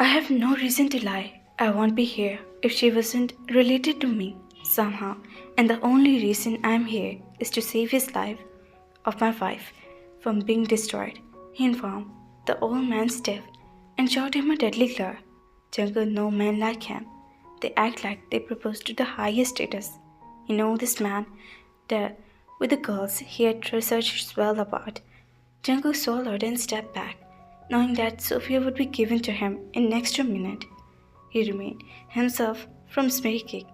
I have no reason to lie. I won't be here if she wasn't related to me somehow, and the only reason I'm here is to save his life of my wife from being destroyed. He informed the old man stiff and shot him a deadly glare. Jungle no men like him. They act like they propose to the highest status. You know this man, the with the girls he had researched well about. Jungle swallowed and stepped back, knowing that Sofia would be given to him in next a minute. He remained himself from speaking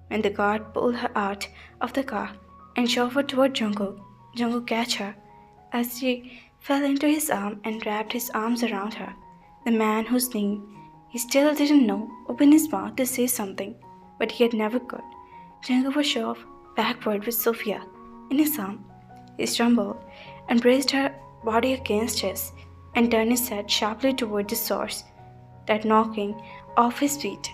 when the guard pulled her out of the car and shoved her toward Jungle. Jungle catch her as she fell into his arm and wrapped his arms around her. The man whose name he still didn't know opened his mouth to say something, but he had never could. Jungle was shoved backward with Sofia in his arm. He stumbled and braced her body against his and turned his head sharply toward the source, that knocking off his feet.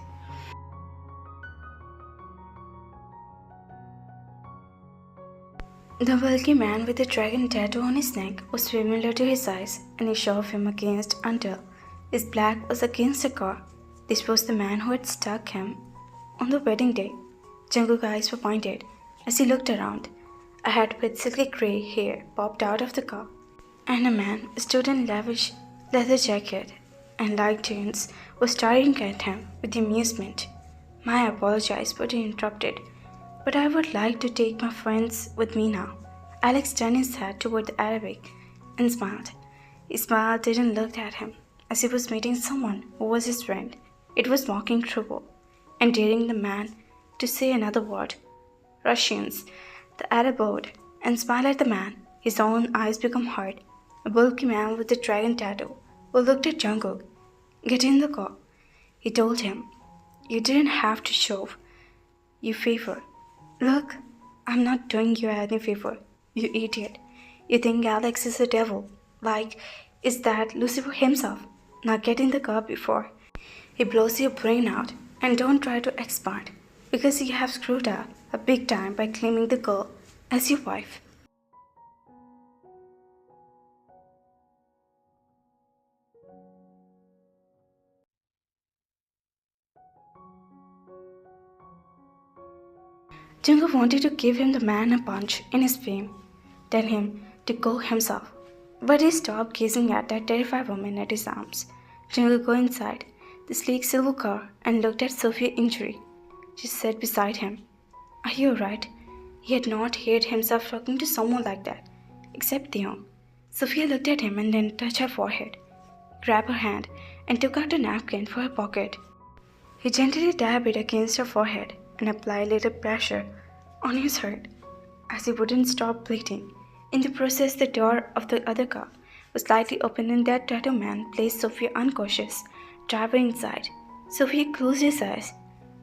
The bulky man with the dragon tattoo on his neck was familiar to his eyes, and he shoved him against until his back was against the car. This was the man who had struck him on the wedding day. Jungguk's eyes were pointed as he looked around. A head with silky grey hair popped out of the car, and a man stood in lavish leather jacket and light jeans was staring at him with amusement. I apologize, but he interrupted. But I would like to take my friends with me now. Alex turned his head toward the Arabic and smiled. His smile didn't look at him as he was meeting someone who was his friend. It was mocking trouble and daring the man to say another word. Russians, the Arab bowed and smiled at the man. His own eyes became hard. A bulky man with the dragon tattoo who looked at Jungguk. Get in the car, he told him. You didn't have to show you favor. Look, I'm not doing you any favor, you idiot. You think Alex is a devil, like, is that Lucifer himself? Now get in the car before he blows your brain out, and don't try to expand, because you have screwed up a big time by claiming the girl as your wife. Jungle wanted to give him the man a punch in his face, tell him to go himself. But he stopped gazing at that terrified woman at his arms. Jungle go inside the sleek silver car and looked at Sofia injury. She sat beside him. Are you alright? He had not heard himself talking to someone like that, except Theon. Sophia looked at him and then touched her forehead, grabbed her hand, and took out a napkin from her pocket. He gently dabbed it against her forehead and applied a little pressure on his heart as he wouldn't stop bleeding. In the process, the door of the other car was slightly open and that tattoo man placed Sophia unconscious, driver inside. Sophia closed his eyes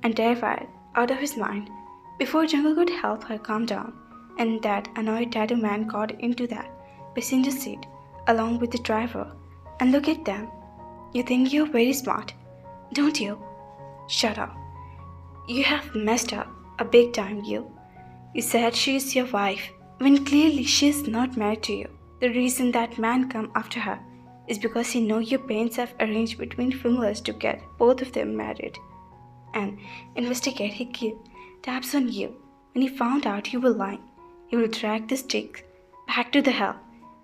and terrified out of his mind before Jungle could help her calm down, and that annoyed tattoo man got into that passenger seat along with the driver. And look at them. You think you're very smart, don't you? Shut up. You have messed up a big time, you. You said she is your wife, when clearly she is not married to you. The reason that man come after her is because he know your parents have arranged between fingers to get both of them married. And investigate he keep tabs on you. When he found out you were lying, he will drag the stick back to the hell,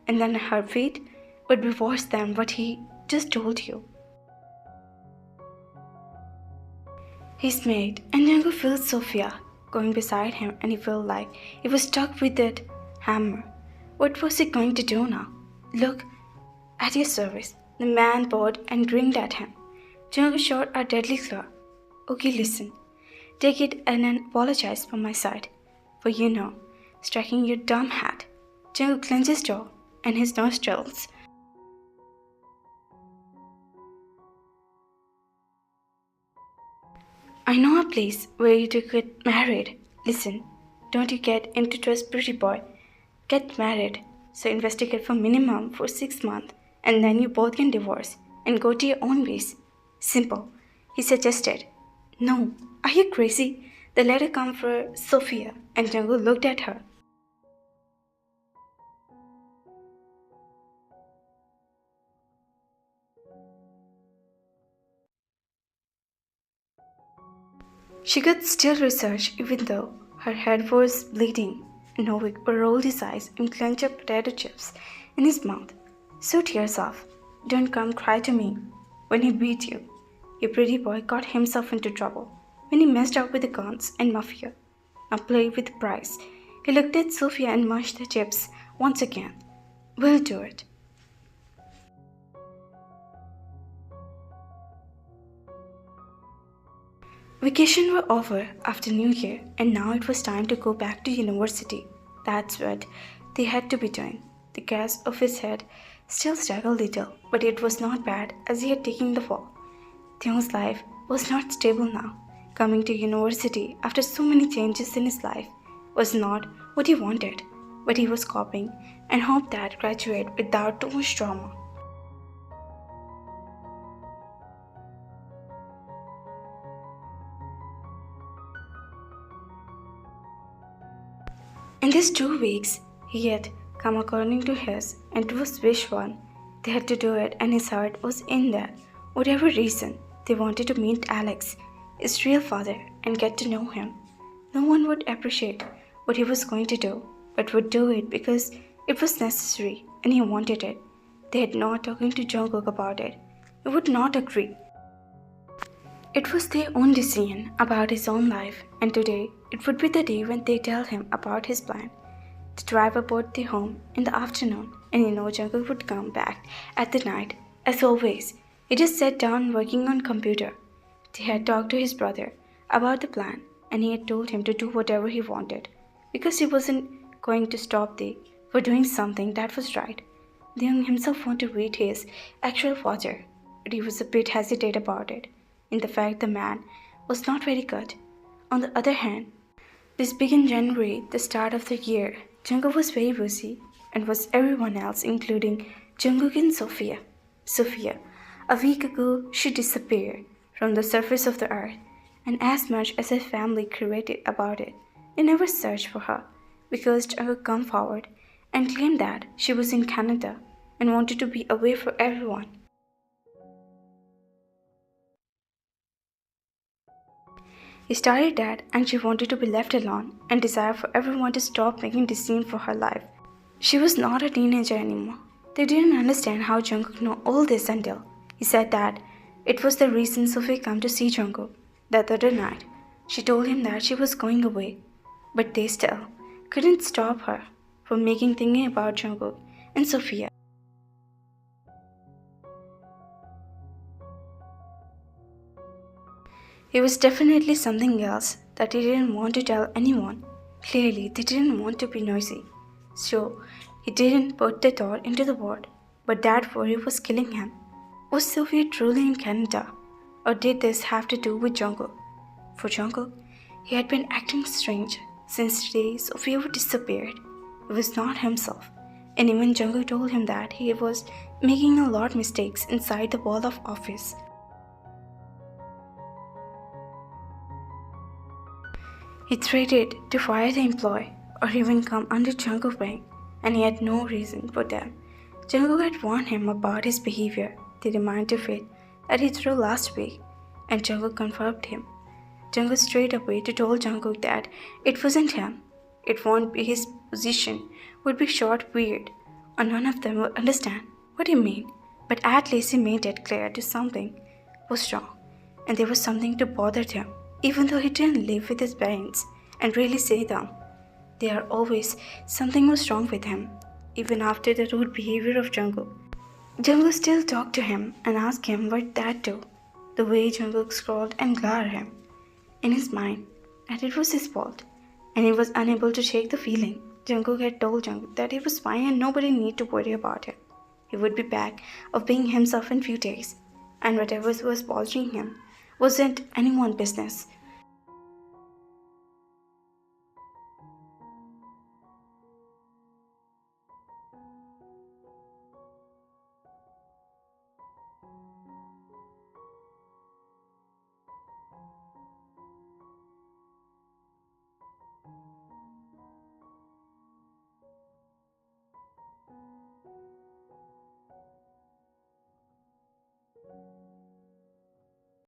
and then her fate would be worse than what he just told you. He smiled, and Jungle felt Sofia going beside him, and he felt like he was stuck with that hammer. What was he going to do now? Look, at your service. The man bowed and grinned at him. Jungle shot a deadly claw. Okay, listen. Take it and then apologize from my side. For you know, striking your dumb hat. Jungle clenched his jaw and his nostrils. I know a place where you two get married. Listen, don't you get into trust, pretty boy. Get married, so investigate for minimum for 6 months, and then you both can divorce and go to your own ways. Simple, he suggested. No, are you crazy? The letter come for Sofia, and Jungle looked at her. She could still research even though her head was bleeding. Novik rolled his eyes and clenched up potato chips in his mouth. So tears off. Don't come cry to me when he beat you. Your pretty boy got himself into trouble when he messed up with the guns and mafia. Now play with the price. He looked at Sofia and mushed the chips once again. We'll do it. Vacation were over after New Year and now it was time to go back to university. That's what they had to be doing. The gas of his head still stuck a little, but it was not bad as he had taken the fall. Theon's life was not stable now. Coming to university after so many changes in his life was not what he wanted, but he was coping and hoped that graduate without too much trauma. In these 2 weeks, he had come according to his and to his wish one. They had to do it, and his heart was in that. Whatever reason, they wanted to meet Alex, his real father, and get to know him. No one would appreciate what he was going to do, but would do it because it was necessary and he wanted it. They had not talking to Jungguk about it. He would not agree. It was their own decision about his own life, and today it would be the day when they tell him about his plan. To drive about their home in the afternoon, and Jungkook would come back at the night. As always, he just sat down working on computer. They had talked to his brother about the plan, and he had told him to do whatever he wanted, because he wasn't going to stop them for doing something that was right. The young himself wanted to read his actual father, but he was a bit hesitant about it in the fact the man was not very good. On the other hand, this began January, the start of the year. Jungguk was very busy, and was everyone else, including Jungguk and Sofia. Sofia, a week ago, she disappeared from the surface of the earth, and as much as her family created about it, they never searched for her because Jungguk came forward and claimed that she was in Canada and wanted to be away from everyone. He started that and she wanted to be left alone and desired for everyone to stop making decisions for her life. She was not a teenager anymore. They didn't understand how Jungkook knew all this until he said that it was the reason Sophie came to see Jungkook that other night. She told him that she was going away, but they still couldn't stop her from making thinking about Jungkook and Sophia. It was definitely something else that he didn't want to tell anyone. Clearly, they didn't want to be noisy. So, he didn't put the thought into the word. But that worry was killing him. Was Sophia truly in Canada? Or did this have to do with Jungkook? For Jungkook, he had been acting strange since the day Sophia disappeared. He was not himself. And even Jungkook told him that he was making a lot of mistakes inside the wall of office. He threatened to fire the employee or even come under Jungkook's wing, and he had no reason for them. Jungkook had warned him about his behavior. They reminded it that he threw last week, and Jungkook confirmed him. Jungkook straight away told Jungkook that it wasn't him. It won't be his position would be short weird, or none of them would understand what he meant. But at least he made it clear to something was wrong, and there was something to bother him. Even though he didn't live with his parents and really say them, there always something was wrong with him. Even after the rude behavior of Jungkook, Jungkook still talked to him and asked him what that do. The way Jungkook scrawled and glared at him in his mind that it was his fault, and he was unable to shake the feeling. Jungkook had told Jungkook that he was fine and nobody need to worry about him. He would be back of being himself in few days, and whatever was bothering him wasn't anyone's business.